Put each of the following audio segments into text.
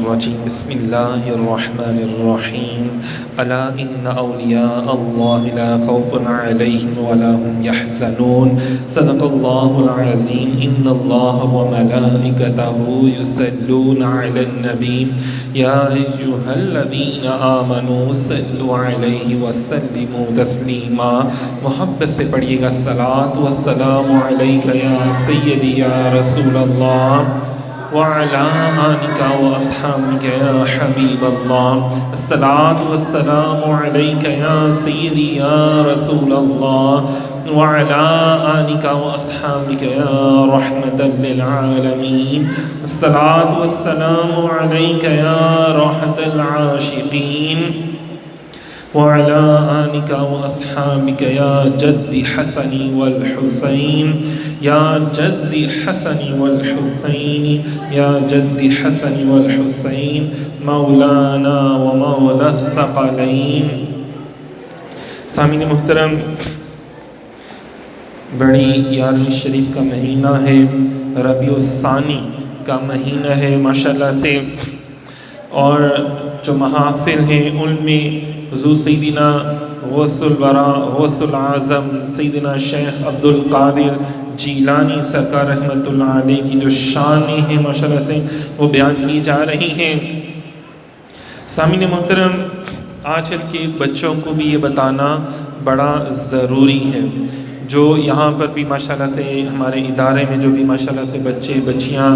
الرجيم بسم الله الرحمن الرحيم ألا إن أولياء الله لا خوف عليهم ولا هم يحزنون صدق الله العظيم إن الله وملائكته يصلون على النبي يا أيها الذين آمنوا صلوا عليه وسلموا تسليما محبت سے پڑھیے گا الصلاۃ والسلام علیک یا سیدی یا رسول اللہ وعلى آلك وأصحابك يا حبيب الله الصلاة والسلام عليك يا سيدي يا رسول الله وعلى آلك وأصحابك يا رحمة للعالمين الصلاة والسلام عليك يا راحة العاشقين وعلى آلك وأصحابك يا جد حسن والحسين يا جد حسن والحسين يا جد حسن والحسين مولانا ومولا الثقلين. سامعین محترم، بڑی 11ویں شریف کا مہینہ ہے، ربیع الثانی کا مہینہ ہے ماشاءاللہ سے، اور جو محافل ہیں ان میں حضور سیدنا غوث الورا غوث العظم سیدنا شیخ عبد القادر جیلانی سرکار رحمۃ اللہ علیہ کی جو شانیں ہیں ماشاءاللہ سے وہ بیان کی جا رہی ہیں. سامعین محترم، آج کل کے بچوں کو بھی یہ بتانا بڑا ضروری ہے. جو یہاں پر بھی ماشاءاللہ سے ہمارے ادارے میں جو بھی ماشاءاللہ سے بچے بچیاں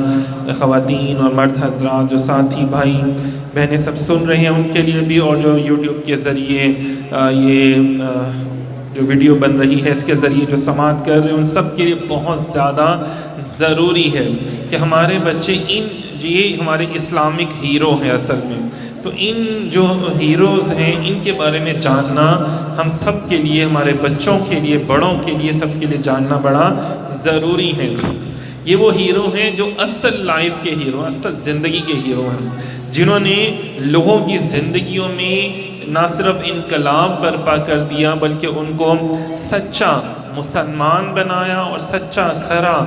خواتین اور مرد حضرات جو ساتھی بھائی بہنیں سب سن رہے ہیں ان کے لیے بھی، اور جو یوٹیوب کے ذریعے یہ جو ویڈیو بن رہی ہے اس کے ذریعے جو سماعت کر رہے ہیں ان سب کے لیے بہت زیادہ ضروری ہے کہ ہمارے بچے یہ ہمارے اسلامک ہیرو ہیں اصل میں، تو ان جو ہیروز ہیں ان کے بارے میں جاننا ہم سب کے لیے، ہمارے بچوں کے لیے، بڑوں کے لیے، سب کے لیے جاننا بڑا ضروری ہے. یہ وہ ہیرو ہیں جو اصل لائف کے ہیرو، اصل زندگی کے ہیرو ہیں، جنہوں نے لوگوں کی زندگیوں میں نہ صرف انقلاب برپا کر دیا بلکہ ان کو سچا مسلمان بنایا اور سچا کھرا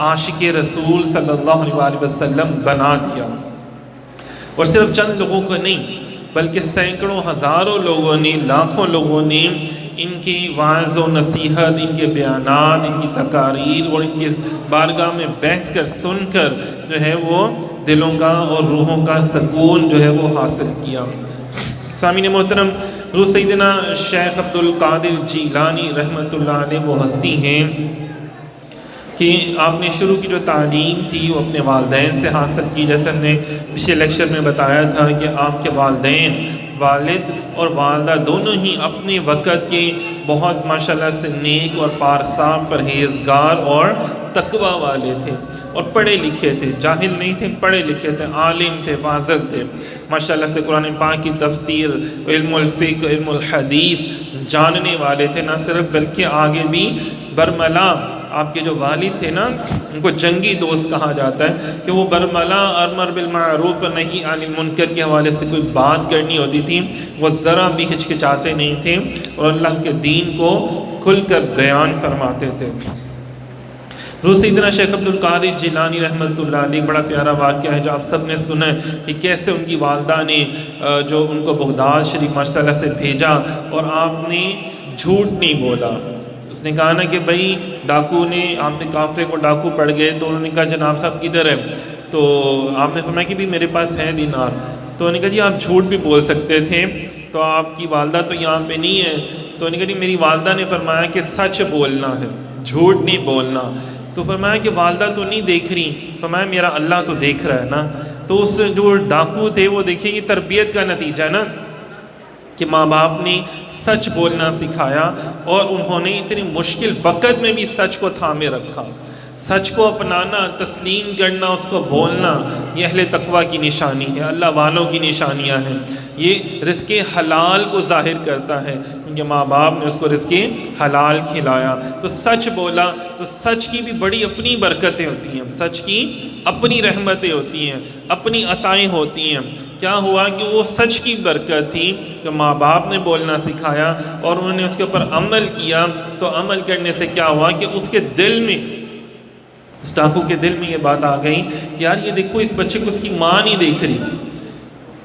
عاشق رسول صلی اللہ علیہ وسلم بنا دیا. اور صرف چند لوگوں کو نہیں بلکہ سینکڑوں ہزاروں لوگوں نے، لاکھوں لوگوں نے ان کی وعظ و نصیحت، ان کے بیانات، ان کی تقاریر اور ان کی بارگاہ میں بیٹھ کر سن کر جو ہے وہ دلوں کا اور روحوں کا سکون جو ہے وہ حاصل کیا. سامعین محترم، حضرت سیدنا شیخ عبد القادر جیلانی رحمۃ اللہ علیہ وہ ہستی ہیں کہ آپ نے شروع کی جو تعلیم تھی وہ اپنے والدین سے حاصل کی. جیسے ہم نے پچھلے لیکچر میں بتایا تھا کہ آپ کے والدین، والد اور والدہ دونوں ہی اپنے وقت کے بہت ماشاءاللہ سے نیک اور پارسا، پرہیزگار اور تقوی والے تھے اور پڑھے لکھے تھے، جاہل نہیں تھے، پڑھے لکھے تھے، عالم تھے، فاضل تھے. ماشاءاللہ سے قرآن پاک کی تفسیر، علم الفقہ، علم الحدیث جاننے والے تھے. نہ صرف بلکہ آگے بھی برملا آپ کے جو والد تھے نا، ان کو جنگی دوست کہا جاتا ہے کہ وہ برملا امر بالمعروف و نہی عن المنکر کے حوالے سے کوئی بات کرنی ہوتی تھی وہ ذرا بھی ہچکچاتے نہیں تھے اور اللہ کے دین کو کھل کر بیان فرماتے تھے. سیدنا شیخ عبد القادر جیلانی رحمۃ اللہ علیہ بڑا پیارا واقعہ ہے جو آپ سب نے سنا ہے کہ کیسے ان کی والدہ نے جو ان کو بغداد شریف ماشاءاللہ سے بھیجا اور آپ نے جھوٹ نہیں بولا. اس نے کہا نا کہ بھائی ڈاکو نے، آپ نے کافرے کو ڈاکو پڑ گئے تو انہوں نے کہا جناب صاحب کدھر ہے؟ تو آپ نے فرمایا کہ بھی میرے پاس ہے دینار. تو انہوں نے کہا جی آپ جھوٹ بھی بول سکتے تھے، تو آپ کی والدہ تو یہاں پہ نہیں ہے. تو انہوں نے کہا جی میری والدہ نے فرمایا کہ سچ بولنا ہے، جھوٹ نہیں بولنا. تو فرمایا کہ والدہ تو نہیں دیکھ رہی. فرمایا میرا اللہ تو دیکھ رہا ہے نا. تو اس جو ڈاکو تھے وہ دیکھیں یہ تربیت کا نتیجہ نا کہ ماں باپ نے سچ بولنا سکھایا اور انہوں نے اتنی مشکل وقت میں بھی سچ کو تھامے رکھا. سچ کو اپنانا، تسلیم کرنا، اس کو بولنا، یہ اہل تقوی کی نشانی ہے، اللہ والوں کی نشانیاں ہیں. یہ رزق حلال کو ظاہر کرتا ہے کیونکہ ماں باپ نے اس کو رزق حلال کھلایا. تو سچ بولا تو سچ کی بھی بڑی اپنی برکتیں ہوتی ہیں، سچ کی اپنی رحمتیں ہوتی ہیں، اپنی عطائیں ہوتی ہیں. کیا ہوا کہ وہ سچ کی برکت تھی کہ ماں باپ نے بولنا سکھایا اور انہوں نے اس کے اوپر عمل کیا. تو عمل کرنے سے کیا ہوا کہ اس کے دل میں، اس ڈاکو کے دل میں یہ بات آ گئی، یار یہ دیکھو اس بچے کو اس کی ماں نہیں دیکھ رہی،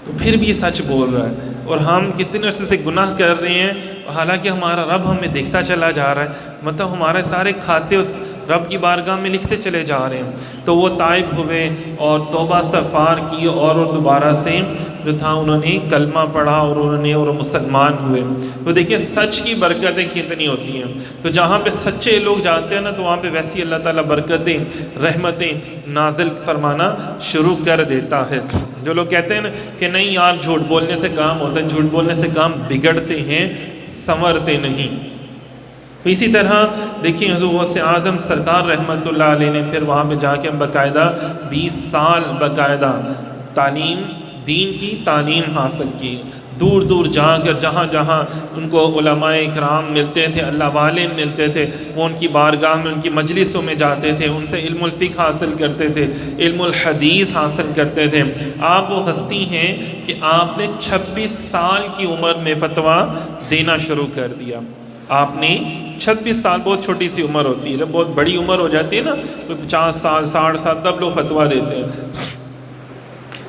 تو پھر بھی یہ سچ بول رہا ہے، اور ہم کتنے عرصے سے گناہ کر رہے ہیں، حالانکہ ہمارا رب ہمیں دیکھتا چلا جا رہا ہے، مطلب ہمارے سارے کھاتے اس رب کی بارگاہ میں لکھتے چلے جا رہے ہیں۔ تو وہ تائب ہوئے اور توبہ استغفار کی، اور دوبارہ سے جو تھا انہوں نے کلمہ پڑھا، اور انہوں نے مسلمان ہوئے۔ تو دیکھیں سچ کی برکتیں کتنی ہوتی ہیں۔ تو جہاں پہ سچے لوگ جاتے ہیں نا، تو وہاں پہ ویسی اللہ تعالیٰ برکتیں، رحمتیں نازل فرمانا شروع کر دیتا ہے۔ جو لوگ کہتے ہیں نا کہ نہیں یار جھوٹ بولنے سے کام ہوتا ہے، جھوٹ بولنے سے کام بگڑتے ہیں، سنورتے نہیں۔ تو اسی طرح دیکھیں حضور غوث اعظم سرکار رحمۃ اللہ علیہ نے پھر وہاں پہ جا کے باقاعدہ 20 سال باقاعدہ تعلیم، دین کی تعلیم حاصل کی، دور دور جا کر جہاں جہاں ان کو علماء اکرام ملتے تھے، اللہ والے ملتے تھے، وہ ان کی بارگاہ میں، ان کی مجلسوں میں جاتے تھے، ان سے علم الفقہ حاصل کرتے تھے، علم الحدیث حاصل کرتے تھے۔ آپ وہ ہستی ہیں کہ آپ نے 26 سال کی عمر میں فتویٰ دینا شروع کر دیا۔ آپ نے 26 سال، بہت چھوٹی سی عمر ہوتی ہے، جب بہت بڑی عمر ہو جاتی ہے نا، تو 50 سال 60 سال تب لوگ فتویٰ دیتے ہیں،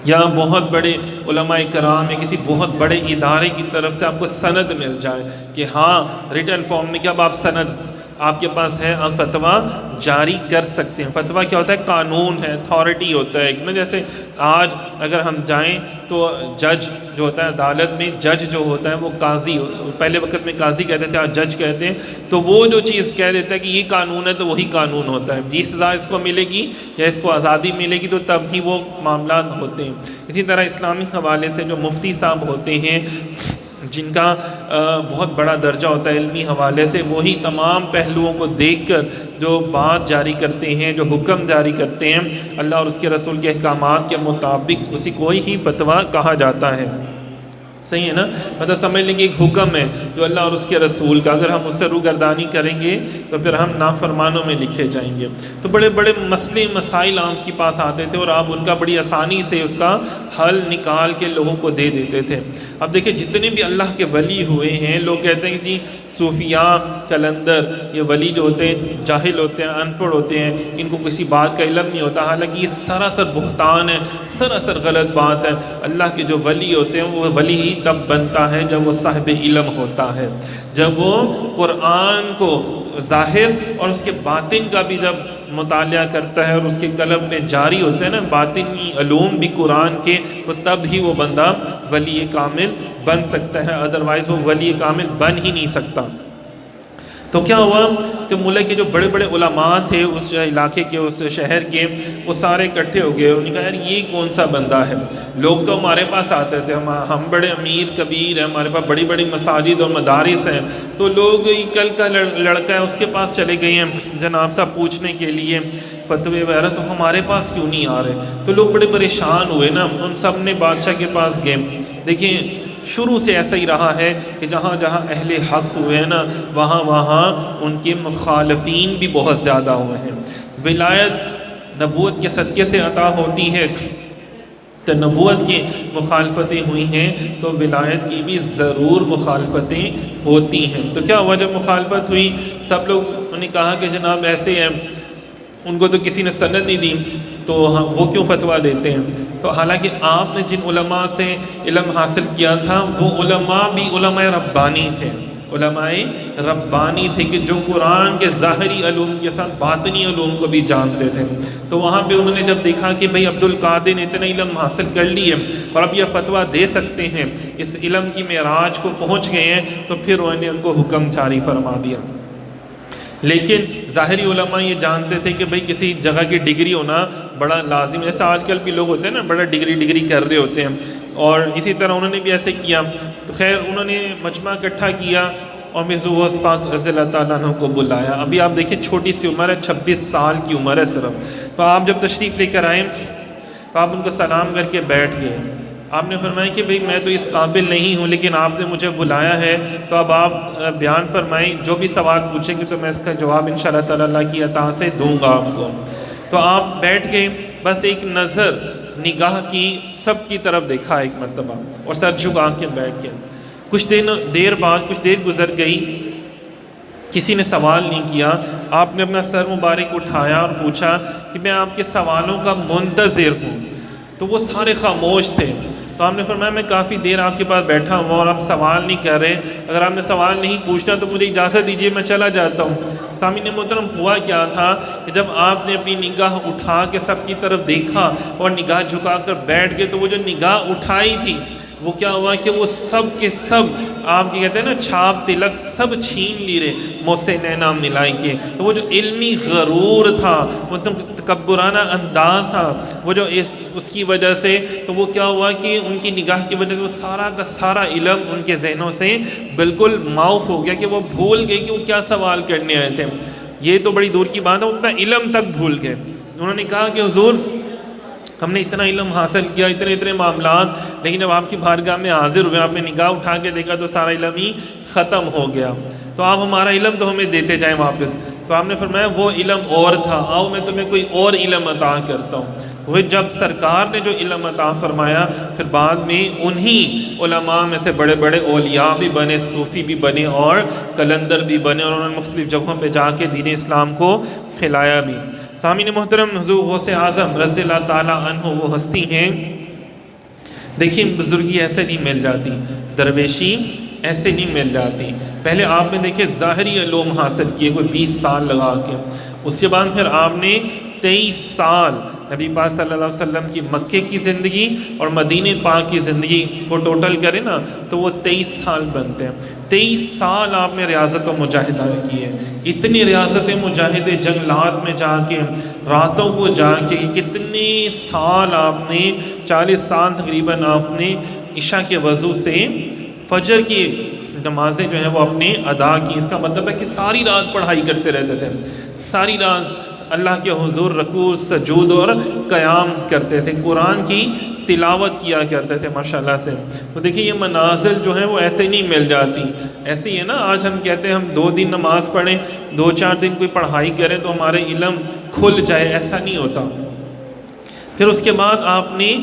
یا بہت بڑے علماء کرام یا کسی بہت بڑے ادارے کی طرف سے آپ کو سند مل جائے کہ ہاں ریٹن فارم میں کہ اب آپ سند آپ کے پاس ہے، آپ فتویٰ جاری کر سکتے ہیں۔ فتویٰ کیا ہوتا ہے؟ قانون ہے، اتھارٹی ہوتا ہے ایک نا، جیسے آج اگر ہم جائیں تو جج جو ہوتا ہے عدالت میں، جج جو ہوتا ہے وہ قاضی، پہلے وقت میں قاضی کہتے تھے، آج جج کہتے ہیں، تو وہ جو چیز کہہ دیتا ہے کہ یہ قانون ہے تو وہی قانون ہوتا ہے، یہ سزا اس کو ملے گی یا اس کو آزادی ملے گی، تو تب ہی وہ معاملات ہوتے ہیں۔ اسی طرح اسلامک حوالے سے جو مفتی صاحب ہوتے ہیں، جن کا بہت بڑا درجہ ہوتا ہے علمی حوالے سے، وہی تمام پہلوؤں کو دیکھ کر جو بات جاری کرتے ہیں، جو حکم جاری کرتے ہیں اللہ اور اس کے رسول کے احکامات کے مطابق، اسی کو ہی فتویٰ کہا جاتا ہے۔ صحیح ہے نا؟ مطلب سمجھ لیں کہ ایک حکم ہے جو اللہ اور اس کے رسول کا، اگر ہم اس سے روگردانی کریں گے تو پھر ہم نافرمانوں میں لکھے جائیں گے۔ تو بڑے بڑے مسئلے مسائل آپ کے پاس آتے تھے اور آپ ان کا بڑی آسانی سے اس کا حل نکال کے لوگوں کو دے دیتے تھے۔ اب دیکھیں جتنے بھی اللہ کے ولی ہوئے ہیں، لوگ کہتے ہیں کہ جی صوفیاء کلندر، یہ ولی جو ہوتے ہیں جاہل ہوتے ہیں، ان پڑھ ہوتے ہیں، ان کو کسی بات کا علم نہیں ہوتا، حالانکہ یہ سراسر بہتان ہے، سراسر غلط بات ہے۔ اللہ کے جو ولی ہوتے ہیں وہ ولی ہی تب بنتا ہے جب وہ صاحب علم ہوتا ہے، جب وہ قرآن کو ظاہر اور اس کے باطن کا بھی جب مطالعہ کرتا ہے اور اس کے قلب میں جاری ہوتا ہے نا باطنی علوم بھی قرآن کے، تو تب ہی وہ بندہ ولی کامل بن سکتا ہے، ادروائز وہ ولی کامل بن ہی نہیں سکتا۔ تو کیا ہوا کہ ملک کے جو بڑے بڑے علماء تھے اس علاقے کے، اس شہر کے، وہ سارے اکٹھے ہو گئے۔ انہوں نے کہا یار یہ کون سا بندہ ہے؟ لوگ تو ہمارے پاس آتے تھے، ہم بڑے امیر کبیر ہیں، ہمارے پاس بڑی بڑی مساجد اور مدارس ہیں، تو لوگ کل کا لڑکا ہے اس کے پاس چلے گئے ہیں جناب صاحب پوچھنے کے لیے فتوے وغیرہ، تو ہمارے پاس کیوں نہیں آ رہے؟ تو لوگ بڑے پریشان ہوئے نا، ان سب نے بادشاہ کے پاس گئے۔ دیکھیں شروع سے ایسا ہی رہا ہے کہ جہاں جہاں اہل حق ہوئے ہیں نا، وہاں وہاں ان کے مخالفین بھی بہت زیادہ ہوئے ہیں۔ ولایت نبوت کے صدقے سے عطا ہوتی ہے، تو نبوت کی مخالفتیں ہوئی ہیں تو ولایت کی بھی ضرور مخالفتیں ہوتی ہیں۔ تو کیا ہوا جب مخالفت ہوئی، سب لوگ نے کہا کہ جناب ایسے ہیں، ان کو تو کسی نے سند نہیں دی، تو وہ کیوں فتویٰ دیتے ہیں؟ تو حالانکہ آپ نے جن علماء سے علم حاصل کیا تھا وہ علماء بھی علماء ربانی تھے، علماء ربانی تھے کہ جو قرآن کے ظاہری علوم کے ساتھ باطنی علوم کو بھی جانتے تھے۔ تو وہاں پہ انہوں نے جب دیکھا کہ بھئی عبد القادر نے اتنا علم حاصل کر لی ہے اور اب یہ فتویٰ دے سکتے ہیں، اس علم کی معراج کو پہنچ گئے ہیں، تو پھر انہوں نے ان کو حکم جاری فرما دیا۔ لیکن ظاہری علماء یہ جانتے تھے کہ بھئی کسی جگہ کی ڈگری ہونا بڑا لازم ہے، جیسے آج کل بھی لوگ ہوتے ہیں نا بڑا ڈگری کر رہے ہوتے ہیں، اور اسی طرح انہوں نے بھی ایسے کیا۔ تو خیر انہوں نے مجمع اکٹھا کیا اور حضور غوث پاک رضی اللہ تعالیٰ عنہ کو بلایا۔ ابھی آپ دیکھیں چھوٹی سی عمر ہے، 26 سال کی عمر ہے صرف۔ تو آپ جب تشریف لے کر آئیں تو آپ ان کو سلام کر کے بیٹھ گئے۔ آپ نے فرمایا کہ بھئی میں تو اس قابل نہیں ہوں، لیکن آپ نے مجھے بلایا ہے، تو اب آپ بیان فرمائیں، جو بھی سوال پوچھیں گے تو میں اس کا جواب انشاءاللہ تعالیٰ اللہ کی عطا سے دوں گا آپ کو۔ تو آپ بیٹھ گئے، بس ایک نظر نگاہ کی سب کی طرف دیکھا ایک مرتبہ اور سر جھکا کے بیٹھ گئے۔ کچھ دیر بعد کچھ دیر گزر گئی، کسی نے سوال نہیں کیا، آپ نے اپنا سر مبارک اٹھایا اور پوچھا کہ میں آپ کے سوالوں کا منتظر ہوں۔ تو وہ سارے خاموش تھے۔ تو تو آپ نے فرمایا میں کافی دیر آپ کے پاس بیٹھا ہوں اور آپ سوال نہیں کر رہے، اگر آپ نے سوال نہیں پوچھنا تو مجھے اجازت دیجیے میں چلا جاتا ہوں۔ سامعین محترم، ہوا کیا تھا کہ جب آپ نے اپنی نگاہ اٹھا کے سب کی طرف دیکھا اور نگاہ جھکا کر بیٹھ گئے، تو وہ جو نگاہ اٹھائی تھی وہ کیا ہوا کہ وہ سب کے سب آپ کی کہتے ہیں نا چھاپ تلک سب چھین لی رہے منہ سے نینا ملائی کے۔ تو وہ جو علمی غرور تھا، وہ تکبرانہ انداز تھا، وہ جو اس کی وجہ سے تو وہ کیا ہوا کہ ان کی نگاہ کی وجہ سے وہ سارا کا سارا علم ان کے ذہنوں سے بالکل معاف ہو گیا کہ وہ بھول گئے کہ وہ کیا سوال کرنے آئے تھے۔ یہ تو بڑی دور کی بات ہے، وہ اپنا علم تک بھول گئے۔ انہوں نے کہا کہ حضور ہم نے اتنا علم حاصل کیا، اتنے معاملات، لیکن جب آپ کی بارگاہ میں حاضر ہوئے، آپ نے نگاہ اٹھا کے دیکھا تو سارا علم ہی ختم ہو گیا، تو آپ ہمارا علم تو ہمیں دیتے جائیں واپس۔ تو آپ نے فرمایا وہ علم اور تھا، آؤ میں تمہیں کوئی اور علم عطا کرتا ہوں۔ وہ جب سرکار نے جو علم عطا فرمایا، پھر بعد میں انہی علماء میں سے بڑے بڑے اولیاء بھی بنے، صوفی بھی بنے اور قلندر بھی بنے، اور انہوں نے مختلف جگہوں پہ جا کے دین اسلام کو پھیلایا بھی۔ سامعین محترم، حضور غوث اعظم رضی اللہ تعالیٰ عنہ وہ ہستی ہیں، دیکھیں بزرگی ایسے نہیں مل جاتی، درویشی ایسے نہیں مل جاتی۔ پہلے آپ نے دیکھیں ظاہری علوم حاصل کیے کوئی 20 سال لگا کے، اس کے بعد پھر آپ نے 23 سال نبی پاک صلی اللہ علیہ وسلم کی مکے کی زندگی اور مدینہ پاک کی زندگی کو ٹوٹل کریں نا تو وہ 23 سال بنتے ہیں۔ 23 سال آپ نے ریاضت و مجاہدہ کی ہے، اتنی ریاضت مجاہدے جنگلات میں جا کے، راتوں کو جا کے، کتنے سال آپ نے 40 سال تقریباً آپ نے عشاء کے وضو سے فجر کی نمازیں جو ہیں وہ اپنے ادا کی۔ اس کا مطلب ہے کہ ساری رات پڑھائی کرتے رہتے تھے، ساری رات اللہ کے حضور رکوع سجود اور قیام کرتے تھے، قرآن کی تلاوت کیا کرتے تھے ماشاءاللہ سے۔ تو دیکھیے یہ منازل جو ہیں وہ ایسے نہیں مل جاتی، ایسے ہی ہے نا آج ہم کہتے ہیں ہم 2 دن نماز پڑھیں، 2-4 دن کوئی پڑھائی کریں تو ہمارے علم کھل جائے، ایسا نہیں ہوتا۔ پھر اس کے بعد آپ نے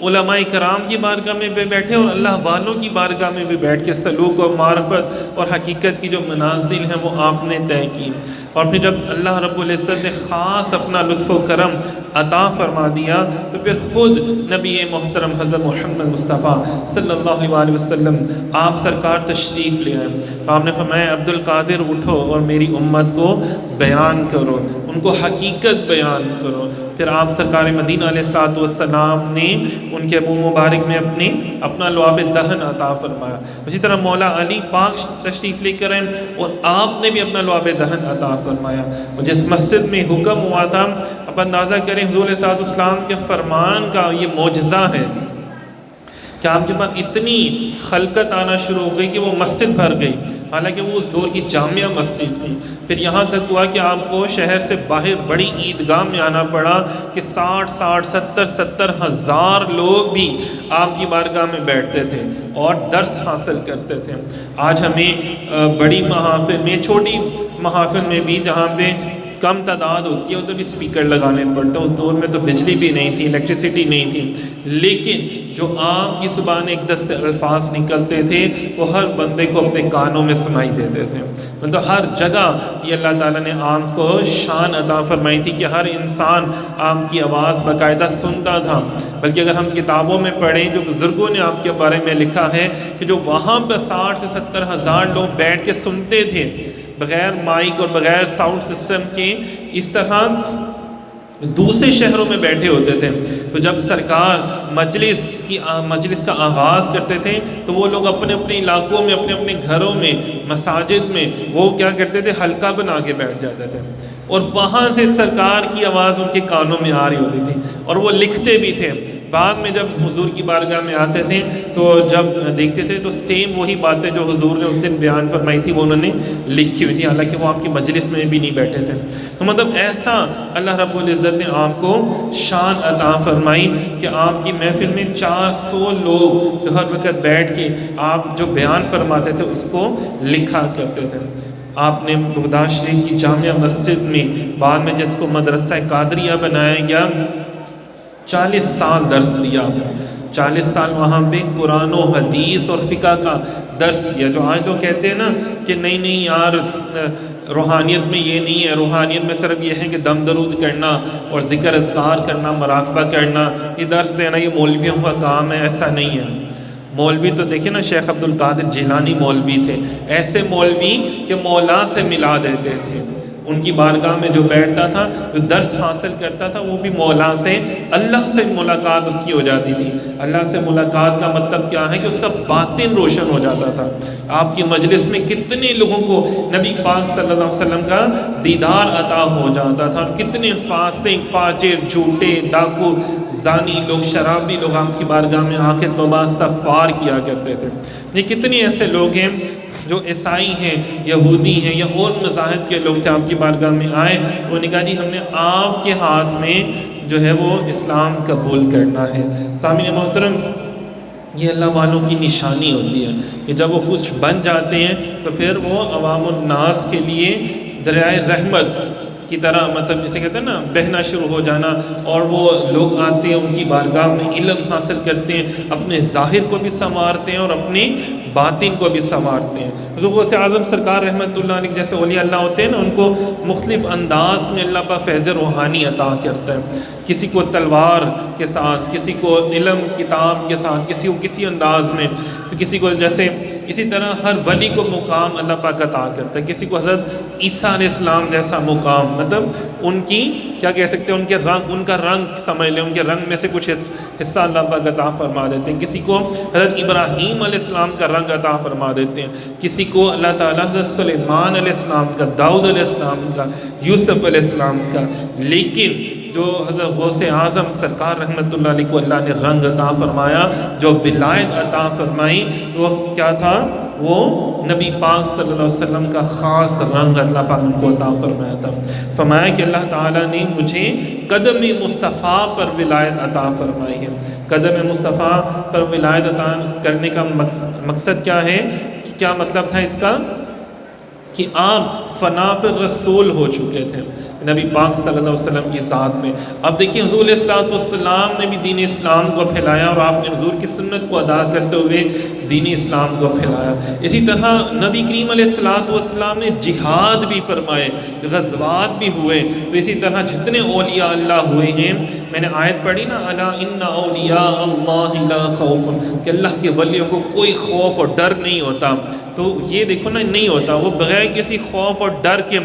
علماء کرام کی بارگاہ میں بھی بیٹھے اور اللہ والوں کی بارگاہ میں بھی بیٹھ کے سلوک اور معرفت اور حقیقت کی جو منازل ہیں وہ آپ نے طے کی۔ اور پھر جب اللہ رب العزت نے خاص اپنا لطف و کرم عطا فرما دیا تو پھر خود نبی محترم حضرت محمد مصطفیٰ صلی اللہ علیہ وسلم آپ سرکار تشریف لے آئے۔ تو آپ نے فرمایا عبد القادر اٹھو اور میری امت کو بیان کرو، ان کو حقیقت بیان کرو۔ پھر آپ سرکار مدینہ علیہ السلام نے ان کے منہ مبارک میں اپنا لعاب دہن عطا فرمایا۔ اسی طرح مولا علی پاک تشریف لے کر آئے اور آپ نے بھی اپنا لعاب دہن عطا فرمایا۔ اور جس مسجد میں حکم ہوا تھا، اب اندازہ کریں حضور علیہ السلام کے فرمان کا یہ معجزہ ہے کہ آپ کے پاس اتنی خلقت آنا شروع ہو گئی کہ وہ مسجد بھر گئی، حالانکہ وہ اس دور کی جامع مسجد تھی۔ پھر یہاں تک ہوا کہ آپ کو شہر سے باہر بڑی عیدگاہ میں آنا پڑا کہ 60 ہزار لوگ بھی آپ کی بارگاہ میں بیٹھتے تھے اور درس حاصل کرتے تھے۔ آج ہمیں بڑی محافل میں، چھوٹی محافل میں بھی جہاں پہ کم تعداد ہوتی ہے ادھر بھی اسپیکر لگانے پڑتے ہیں۔ اس دور میں تو بجلی بھی نہیں تھی، الیکٹریسٹی نہیں تھی، لیکن جو آپ کی زبان ایک دس سے الفاظ نکلتے تھے وہ ہر بندے کو اپنے کانوں میں سنائی دیتے تھے۔ مطلب ہر جگہ یہ اللہ تعالیٰ نے آپ کو شان عطا فرمائی تھی کہ ہر انسان آپ کی آواز باقاعدہ سنتا تھا۔ بلکہ اگر ہم کتابوں میں پڑھیں جو بزرگوں نے آپ کے بارے میں لکھا ہے کہ جو وہاں پہ 60 سے 70 ہزار لوگ بیٹھ کے سنتے تھے بغیر مائک اور بغیر ساؤنڈ سسٹم کے، اس طرح دوسرے شہروں میں بیٹھے ہوتے تھے۔ تو جب سرکار مجلس کا آغاز کرتے تھے تو وہ لوگ اپنے اپنے علاقوں میں، اپنے اپنے گھروں میں، مساجد میں وہ کیا کرتے تھے، حلقہ بنا کے بیٹھ جاتے تھے اور وہاں سے سرکار کی آواز ان کے کانوں میں آ رہی ہوتی تھی اور وہ لکھتے بھی تھے۔ بعد میں جب حضور کی بارگاہ میں آتے تھے تو جب دیکھتے تھے تو سیم وہی باتیں جو حضور نے اس دن بیان فرمائی تھی وہ انہوں نے لکھی ہوئی تھی، حالانکہ وہ آپ کی مجلس میں بھی نہیں بیٹھے تھے۔ تو مطلب ایسا اللہ رب العزت نے آپ کو شان عطا فرمائی کہ آپ کی محفل میں 400 لوگ جو ہر وقت بیٹھ کے آپ جو بیان فرماتے تھے اس کو لکھا کرتے تھے۔ آپ نے بغداد شریف کی جامع مسجد میں بعد میں جس کو مدرسہ قادریہ بنایا گیا 40 سال درس دیا، 40 سال وہاں پہ قرآن و حدیث اور فقہ کا درس دیا۔ جو آج لوگ کہتے ہیں نا کہ نہیں یار روحانیت میں یہ نہیں ہے، روحانیت میں صرف یہ ہے کہ دم درود کرنا اور ذکر اذکار کرنا، مراقبہ کرنا، یہ درس دینا یہ مولویوں کا کام ہے، ایسا نہیں ہے۔ مولوی تو دیکھیں نا، شیخ عبد القادر جیلانی مولوی تھے، ایسے مولوی کہ مولا سے ملا دیتے تھے، ان کی بارگاہ میں جو بیٹھتا تھا، جو درس حاصل کرتا تھا، وہ بھی مولا سے، اللہ سے ملاقات اس کی ہو جاتی تھی۔ اللہ سے ملاقات کا مطلب کیا ہے کہ اس کا باطن روشن ہو جاتا تھا۔ آپ کی مجلس میں کتنے لوگوں کو نبی پاک صلی اللہ علیہ وسلم کا دیدار عطا ہو جاتا تھا، اور کتنے فاسق، فاجر، جھوٹے، ڈاکو، زانی لوگ، شرابی لوگ آپ کی بارگاہ میں آ کے توبہ استغفار کیا کرتے تھے۔ یہ کتنے ایسے لوگ ہیں جو عیسائی ہیں، یہودی ہیں، یا اور مذاہب کے لوگ تھے، آپ کی بارگاہ میں آئے، انہوں نے کہا جی ہم نے آپ کے ہاتھ میں جو ہے وہ اسلام قبول کرنا ہے۔ سامعین محترم، یہ اللہ والوں کی نشانی ہوتی ہے کہ جب وہ کچھ بن جاتے ہیں تو پھر وہ عوام الناس کے لیے دریائے رحمت کی طرح، مطلب جسے کہتے ہیں نا بہنا شروع ہو جانا، اور وہ لوگ آتے ہیں ان کی بارگاہ میں علم حاصل کرتے ہیں، اپنے ظاہر کو بھی سنوارتے ہیں اور اپنے باطن کو بھی سنوارتے ہیں۔ حضور غوث اعظم سرکار رحمۃ اللہ علیہ جیسے اولیاء اللہ ہوتے ہیں نا، ان کو مختلف انداز میں اللہ پاک فیض روحانی عطا کرتا ہے، کسی کو تلوار کے ساتھ، کسی کو علم کتاب کے ساتھ، کسی کو کسی انداز میں، تو کسی کو جیسے اسی طرح ہر ولی کو مقام اللہ پاک عطا کرتا ہے، کسی کو حضرت عیسیٰ علیہ السلام جیسا مقام، مطلب ان کی کیا کہہ سکتے ہیں، ان کے رنگ، ان کا رنگ سمجھ لیں، ان کے رنگ میں سے کچھ حصہ اللہ پاک عطا فرما دیتے ہیں، کسی کو حضرت ابراہیم علیہ السلام کا رنگ عطا فرما دیتے ہیں، کسی کو اللہ تعالیٰ حضرت سلیمان علیہ السلام کا، داؤد علیہ السلام کا، یوسف علیہ السلام کا۔ لیکن جو حضرت غوث اعظم سرکار رحمۃ اللہ علیہ کو اللہ نے رنگ عطا فرمایا، جو ولایت عطا فرمائی، وہ کیا تھا؟ وہ نبی پاک صلی اللہ علیہ وسلم کا خاص رنگ اللہ پاک کو عطا فرمایا تھا۔ فرمایا کہ اللہ تعالیٰ نے مجھے قدم مصطفیٰ پر ولایت عطا فرمائی ہے۔ قدم مصطفیٰ پر ولایت عطا کرنے کا مقصد کیا ہے؟ کیا مطلب تھا اس کا؟ کہ آپ فنا پر رسول ہو چکے تھے نبی پاک صلی اللہ علیہ وسلم کی ذات میں۔ اب دیکھیں حضور علیہ الصلوۃ والسلام نے بھی دین اسلام کو پھیلایا، اور آپ نے حضور کی سنت کو ادا کرتے ہوئے دین اسلام کو پھیلایا۔ اسی طرح نبی کریم علیہ الصلوۃ والسلام نے جہاد بھی فرمائے، غزوات بھی ہوئے۔ تو اسی طرح جتنے اولیاء اللہ ہوئے ہیں، میں نے آیت پڑھی نا، الا ان اولیاء اللہ لا خوف، کہ اللہ کے ولیوں کو کوئی خوف اور ڈر نہیں ہوتا۔ تو یہ دیکھو نا، نہیں ہوتا، وہ بغیر کسی خوف اور ڈر کے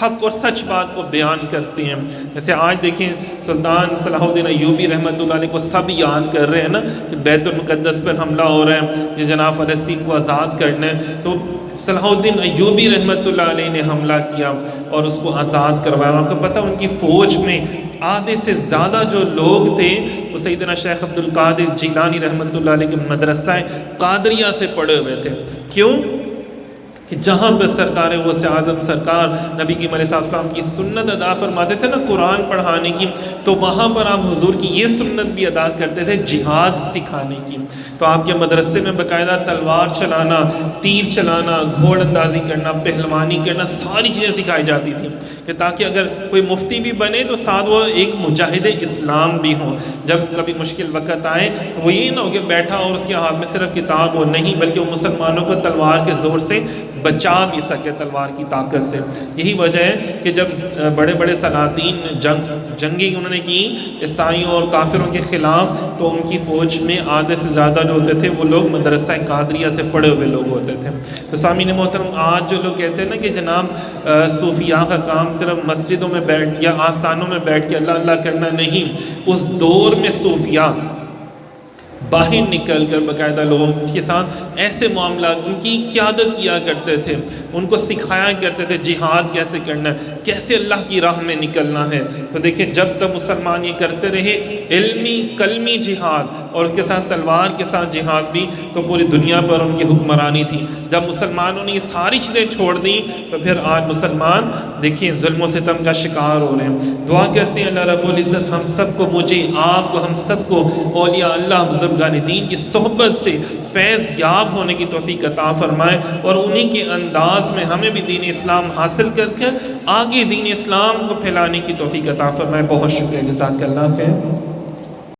حق اور سچ بات کو بیان کرتے ہیں۔ جیسے آج دیکھیں سلطان صلاح الدین ایوبی رحمۃ اللہ علیہ کو سب یاد کر رہے ہیں نا، کہ بیت المقدس پر حملہ ہو رہا ہے، یہ جناب فلسطین کو آزاد کرنا ہے، تو صلاح الدین ایوبی رحمۃ اللہ علیہ نے حملہ کیا اور اس کو آزاد کروایا۔ آپ کو پتہ ان کی فوج میں آدھے سے زیادہ جو لوگ تھے وہ سیدنا شیخ عبد القادر جیلانی رحمۃ اللہ علیہ کے مدرسہ قادریہ سے پڑھے ہوئے تھے۔ کیوں؟ کہ جہاں پہ سرکار غوث اعظم سرکار نبی کی علیہ السلام کی سنت ادا فرماتے تھے نا قرآن پڑھانے کی، تو وہاں پر آپ حضور کی یہ سنت بھی ادا کرتے تھے، جہاد سکھانے کی۔ تو آپ کے مدرسے میں باقاعدہ تلوار چلانا، تیر چلانا، گھوڑ اندازی کرنا، پہلوانی کرنا، ساری چیزیں سکھائی جاتی تھیں، کہ تاکہ اگر کوئی مفتی بھی بنے تو ساتھ وہ ایک مجاہد اسلام بھی ہوں۔ جب کبھی مشکل وقت آئے تو وہ یہ نہ ہو کہ بیٹھا اور اس کے ہاتھ میں صرف کتاب ہو، نہیں، بلکہ وہ مسلمانوں کو تلوار کے زور سے بچا بھی سکے، تلوار کی طاقت سے۔ یہی وجہ ہے کہ جب بڑے بڑے سلاطین جنگیں انہوں نے کی عیسائیوں اور کافروں کے خلاف، تو ان کی فوج میں آدھے سے زیادہ جو ہوتے تھے وہ لوگ مدرسہ قادریہ سے پڑھے ہوئے لوگ ہوتے تھے۔ تو سامعین محترم، آج جو لوگ کہتے ہیں نا کہ جناب صوفیاء کا کام صرف مسجدوں میں بیٹھ یا آستانوں میں بیٹھ کے اللہ اللہ کرنا نہیں، اس دور میں صوفیاء باہر نکل کر باقاعدہ لوگوں کے ساتھ ایسے معاملات، ان کی قیادت کیا کرتے تھے، ان کو سکھایا کرتے تھے جہاد کیسے کرنا ہے، کیسے اللہ کی راہ میں نکلنا ہے۔ تو دیکھیں جب تک مسلمان یہ کرتے رہے علمی کلمی جہاد اور اس کے ساتھ تلوار کے ساتھ جہاد بھی، تو پوری دنیا پر ان کی حکمرانی تھی۔ جب مسلمانوں نے یہ ساری چیزیں چھوڑ دیں تو پھر آج مسلمان دیکھیں ظلم و ستم کا شکار ہو رہے ہیں۔ دعا کرتے ہیں اللہ رب العزت ہم سب کو، مجھے، آپ کو، ہم سب کو اولیاء اللہ بزرگان دین کی صحبت سے فیض یاب ہونے کی توفیق عطا فرمائے، اور انہی کے انداز میں ہمیں بھی دین اسلام حاصل کر آگے دین اسلام کو پھیلانے کی توفیق عطا فرمائے۔ بہت شکریہ، جزاک اللہ خیر۔